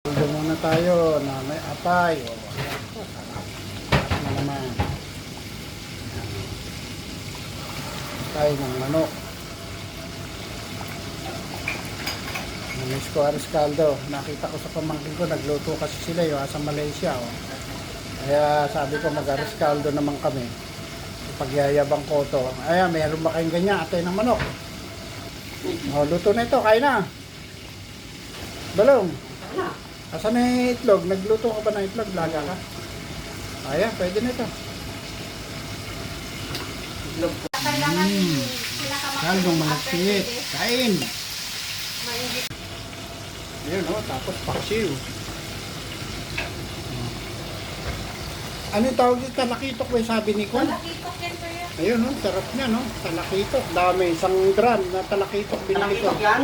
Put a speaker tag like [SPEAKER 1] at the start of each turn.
[SPEAKER 1] Ito muna tayo na may apay. O, ayan po, sarap. Sarap na naman. Apay ng manok. Namiss ko aris caldo. Nakita ko sa pamangkin ko, nagluto kasi sila yung sa Malaysia. O. Kaya sabi ko mag-aris caldo naman kami. Pagyayabang ko to. Ayan, meron ba kayong ganyan? Atay ng manok. O, luto na ito. Kain na. Balong. Asan na yung itlog? Nagluto ka ba ng itlog? Laga ka? Ayan, pwede na ito. Kaldong malaksit. Kain. Ayun o, tapos paksiw. Ano yung tawag dito? Talakitok ba yung sabi ni Kwan?
[SPEAKER 2] Talakitok yan po yan.
[SPEAKER 1] Ayun o, sarap niya no. Talakitok. Dami, 1 gram na talakitok binili ko.
[SPEAKER 3] Talakitok yan?